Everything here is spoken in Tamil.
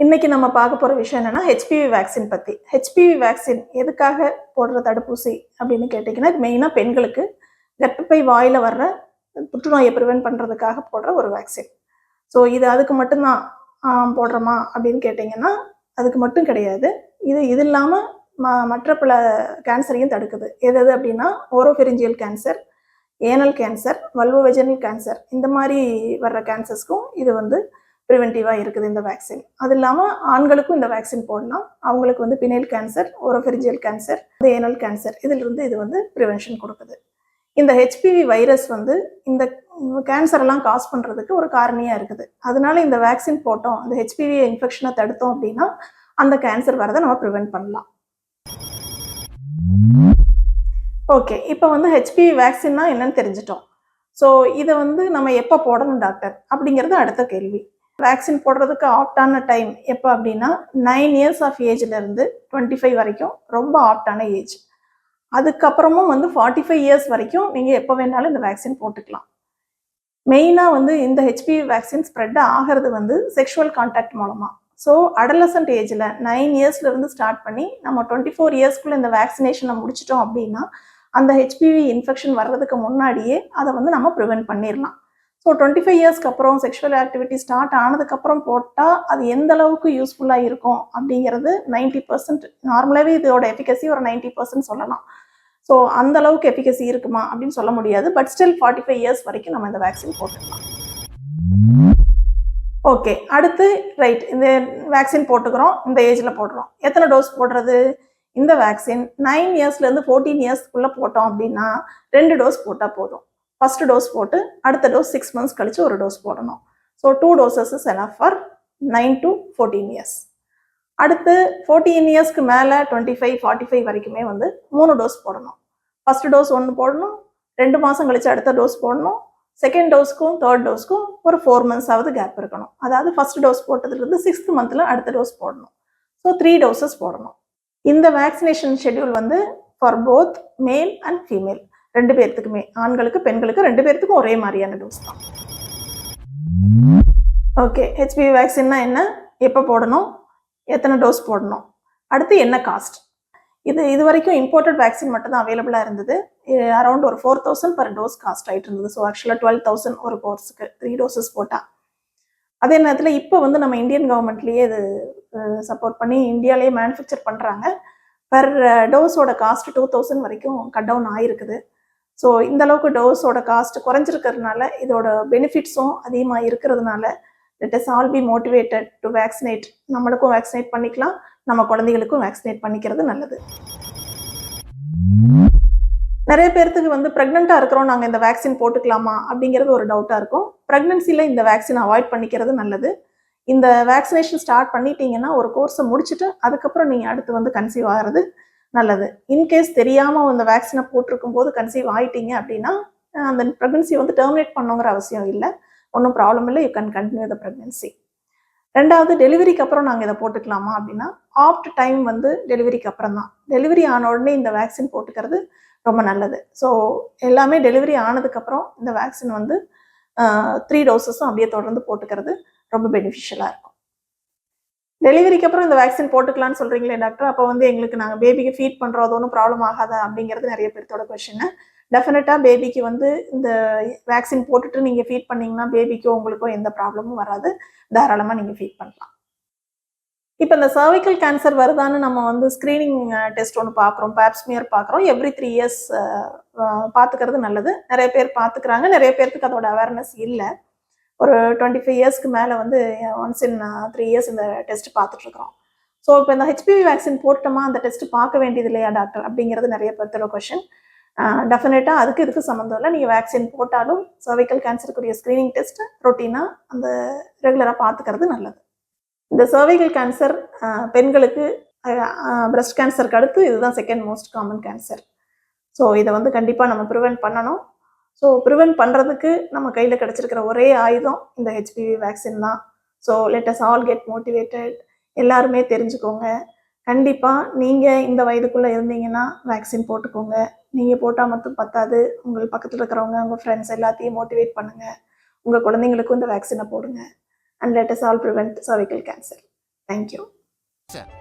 இன்னைக்கு நம்ம பார்க்க போற விஷயம் என்னன்னா ஹெச்பிவி வேக்சின் பத்தி. ஹெச்பிவி வேக்சின் எதுக்காக போடுற தடுப்பூசி அப்படின்னு கேட்டீங்கன்னா, மெயினா பெண்களுக்கு கர்ப்பப்பை வாயில வர்ற புற்றுநோயை ப்ரிவென்ட் பண்றதுக்காக போடுற ஒரு வேக்சின். ஸோ இது அதுக்கு மட்டும்தான் போடுறோமா அப்படின்னு கேட்டிங்கன்னா, அதுக்கு மட்டும் கிடையாது. இது இல்லாம மற்ற பல கேன்சரையும் தடுக்குது. எது அப்படின்னா oropharyngeal cancer, anal cancer, வல்வோவெஜினல் cancer இந்த மாதிரி வர்ற கேன்சர்ஸ்க்கும் இது வந்து ப்ரிவென்டிவாக இருக்குது இந்த வேக்சின். அது இல்லாமல் ஆண்களுக்கும் இந்த வேக்சின் போடலாம். அவங்களுக்கு வந்து penile cancer, oropharyngeal cancer, anal cancer இதிலிருந்து இது வந்து ப்ரிவென்ஷன் கொடுக்குது. இந்த ஹெச்பிவி வைரஸ் வந்து இந்த கேன்சரெல்லாம் காஸ் பண்ணுறதுக்கு ஒரு காரணியாக இருக்குது. அதனால இந்த வேக்சின் போட்டோம், அந்த ஹெச்பிவி இன்ஃபெக்ஷனை தடுத்தோம் அப்படின்னா அந்த கேன்சர் வரதை நம்ம ப்ரிவென்ட் பண்ணலாம். ஓகே, இப்போ வந்து ஹெச்பிவி வேக்சின்னா என்னன்னு தெரிஞ்சிட்டோம். ஸோ இதை வந்து நம்ம எப்போ போடணும் டாக்டர் அப்படிங்கிறது அடுத்த கேள்வி. வேக்சின் போடுறதுக்கு ஆப்டான டைம் எப்போ அப்படின்னா 9 இயர்ஸ் ஆஃப் ஏஜ்லேருந்து 25 வரைக்கும் ரொம்ப ஆப்டான ஏஜ். அதுக்கப்புறமும் வந்து 45 இயர்ஸ் வரைக்கும் நீங்கள் எப்போ வேணாலும் இந்த வேக்சின் போட்டுக்கலாம். மெயினாக வந்து இந்த ஹெச்பிவி வேக்சின் ஸ்ப்ரெட் ஆகிறது வந்து செக்ஷுவல் கான்டாக்ட் மூலமாக. ஸோ அடலசன்ட் ஏஜில் 9 இயர்ஸ்லேருந்து ஸ்டார்ட் பண்ணி நம்ம 24 இயர்ஸ்க்குள்ளே இந்த வேக்சினேஷனை முடிச்சிட்டோம் அப்படின்னா அந்த ஹெச்பிவி இன்ஃபெக்ஷன் வர்றதுக்கு முன்னாடியே அதை வந்து நம்ம ப்ரிவென்ட் பண்ணிடலாம். ஸோ 25 இயர்ஸ்க்கு அப்புறம் செக்ஷுவல் ஆக்டிவிட்டி ஸ்டார்ட் ஆனதுக்கப்புறம் போட்டால் அது எந்த அளவுக்கு யூஸ்ஃபுல்லாக இருக்கும் அப்படிங்கிறது 90%. நார்மலாகவே இதோட எஃபிகசி ஒரு 90% சொல்லலாம். ஸோ அந்த அளவுக்கு எஃபிகசி இருக்குமா அப்படின்னு சொல்ல முடியாது. பட் ஸ்டில் 45 இயர்ஸ் வரைக்கும் நம்ம இந்த வேக்சின் போட்டுக்கலாம். ஓகே, அடுத்து ரைட், இந்த வேக்சின் போட்டுக்கிறோம், இந்த ஏஜில் போடுறோம். எத்தனை டோஸ் போடுறது? இந்த வேக்சின் 9 இயர்ஸ்லேருந்து 14 இயர்ஸ்க்குள்ளே போட்டோம் அப்படின்னா 2 டோஸ் போட்டால் போதும். ஃபர்ஸ்ட் டோஸ் போட்டு அடுத்த டோஸ் 6 மந்த்ஸ் கழிச்சு ஒரு டோஸ் போடணும். So 2 doses is enough for 9 to 14 years. அடுத்து 14 இயர்ஸ்க்கு மேலே 25, 45 வரைக்குமே வந்து 3 டோஸ் போடணும். ஃபர்ஸ்ட் டோஸ் 1 போடணும், 2 மாதம் கழிச்சு அடுத்த டோஸ் போடணும். செகண்ட் டோஸ்க்கும் தேர்ட் டோஸ்க்கும் ஒரு 4 months ஆகுது கேப் இருக்கணும். அதாவது ஃபர்ஸ்ட் டோஸ் போட்டதுலேருந்து 6th மந்தில் அடுத்த டோஸ் போடணும். ஸோ 3 doses போடணும். இந்த வேக்சினேஷன் ஷெட்யூல் வந்து for both male and female, 2 பேர்த்துக்குமே, ஆண்களுக்கு பெண்களுக்கு 2 பேர்த்துக்கும் ஒரே மாதிரியான டோஸ் தான். ஓகே, ஹெச்பிவி வேக்சின்னா என்ன, எப்போ போடணும், எத்தனை டோஸ் போடணும், அடுத்து என்ன காஸ்ட். இது வரைக்கும் இம்போர்ட்டட் வேக்சின் மட்டும் தான் அவைலபிளாக இருந்தது. அரௌண்ட் ஒரு 4,000 per டோஸ் காஸ்ட் ஆகிட்டு இருந்தது. ஸோ ஆக்சுவலாக 12,000 ஒரு கோர்ஸுக்கு 3 doses போட்டால். அதே நேரத்தில் இப்போ வந்து நம்ம இந்தியன் கவர்மெண்ட்லேயே இது சப்போர்ட் பண்ணி இந்தியாவிலேயே மேனுஃபேக்சர் பண்ணுறாங்க. பர் டோஸோட காஸ்ட் 2,000 வரைக்கும் கட் டவுன் ஆகிருக்குது. ஸோ இந்த அளவுக்கு டோஸோட காஸ்ட் குறைஞ்சிருக்கிறதுனால இதோட பெனிஃபிட்ஸும் அதிகமாக இருக்கிறதுனால let us all B motivated to vaccinate. நம்மளுக்கும் வேக்சினேட் பண்ணிக்கலாம், நம்ம குழந்தைகளுக்கும் வேக்சினேட் பண்ணிக்கிறது நல்லது. நிறைய பேர்த்துக்கு வந்து ப்ரெக்னெண்ட்டாக இருக்கிறோம், நாங்கள் இந்த வேக்சின் போட்டுக்கலாமா அப்படிங்கிறது ஒரு டவுட்டாக இருக்கும். ப்ரெக்னன்சியில் இந்த வேக்சின் அவாய்ட் பண்ணிக்கிறது நல்லது. இந்த வேக்சினேஷன் ஸ்டார்ட் பண்ணிட்டீங்கன்னா ஒரு கோர்ஸை முடிச்சுட்டு அதுக்கப்புறம் நீங்கள் அடுத்து வந்து கன்சீவ் ஆகிறது நல்லது. இன்கேஸ் தெரியாமல் இந்த வேக்சினை போட்டிருக்கும் போது கன்சீவ் ஆகிட்டீங்க அப்படின்னா அந்த ப்ரெக்னன்சி வந்து டெர்மினேட் பண்ணுங்கிற அவசியம் இல்லை, ஒன்றும் ப்ராப்ளம் இல்லை, you can continue the pregnancy. ரெண்டாவது, டெலிவரிக்கு அப்புறம் நாங்கள் இதை போட்டுக்கலாமா அப்படின்னா ஆப்ட் டைம் வந்து டெலிவரிக்கு அப்புறம் தான். டெலிவரி ஆன உடனே இந்த வேக்சின் போட்டுக்கிறது ரொம்ப நல்லது. ஸோ எல்லாமே டெலிவரி ஆனதுக்கப்புறம் இந்த வேக்சின் வந்து 3 dosesம் அப்படியே தொடர்ந்து போட்டுக்கிறது ரொம்ப பெனிஃபிஷியலாக இருக்கும். டெலிவரிக்கு அப்புறம் இந்த வேக்சின் போட்டுக்கலான்னு சொல்கிறீங்களே டாக்டர், அப்போ வந்து எங்களுக்கு நாங்கள் பேபிக்கு ஃபீட் பண்ணுறோம், அது ஒன்றும் ப்ராப்ளம் ஆகாதா அப்படிங்கிறது நிறைய பேர்த்தோட கொஷின். டெஃபினட்டாக பேபிக்கு வந்து இந்த வேக்சின் போட்டுட்டு நீங்கள் ஃபீட் பண்ணிங்கன்னா பேபிக்கோ உங்களுக்கோ எந்த ப்ராப்ளமும் வராது, தாராளமாக நீங்கள் ஃபீட் பண்ணலாம். இப்போ இந்த சர்வைக்கல் கேன்சர் வருதான்னு நம்ம வந்து ஸ்க்ரீனிங் டெஸ்ட் ஒன்று பார்க்குறோம், பேப்ஸ்மியர் பார்க்குறோம். எவ்ரி 3 years பார்த்துக்கிறது நல்லது. நிறைய பேர் பார்த்துக்கிறாங்க, நிறைய பேர்த்துக்கு அதோட அவேர்னஸ் இல்லை. ஒரு 25 இயர்ஸ்க்கு மேலே வந்து ஒன்ஸ் இன் 3 years இந்த டெஸ்ட் பார்த்துட்ருக்குறோம். ஸோ இப்போ இந்த ஹெச்பிவி வேக்சின் போட்டோமா அந்த டெஸ்ட் பார்க்க வேண்டியது இல்லையா டாக்டர் அப்படிங்கிறது நிறைய பேர்த்தோட கொஷின். டெஃபினட்டாக அதுக்கு இதுக்கு சம்மந்தம் இல்லை. நீங்கள் வேக்சின் போட்டாலும் சர்வைக்கல் கேன்சருக்குரிய ஸ்க்ரீனிங் டெஸ்ட் ரொட்டீனாக அந்த ரெகுலராக பார்த்துக்கிறது நல்லது. இந்த சர்வைக்கல் கேன்சர் பெண்களுக்கு பிரஸ்ட் கேன்சருக்கு அடுத்து இதுதான் second most common cancer. So இதை வந்து கண்டிப்பாக நம்ம ப்ரிவென்ட் பண்ணணும். ஸோ ப்ரிவென்ட் பண்ணுறதுக்கு நம்ம கையில் கிடச்சிருக்கிற ஒரே ஆயுதம் இந்த ஹெச்பிவி வேக்சின் தான். So let us all get motivated. எல்லாருமே தெரிஞ்சுக்கோங்க. கண்டிப்பாக நீங்கள் இந்த வயதுக்குள்ளே இருந்தீங்கன்னா வேக்சின் போட்டுக்கோங்க. நீங்கள் போட்டால் மட்டும் பத்தாது, உங்கள் பக்கத்தில் இருக்கிறவங்க, உங்கள் ஃப்ரெண்ட்ஸ் எல்லாத்தையும் மோட்டிவேட் பண்ணுங்கள். உங்கள் குழந்தைங்களுக்கும் இந்த வேக்சினை போடுங்க. And let us all prevent cervical cancer. Thank you. சரி.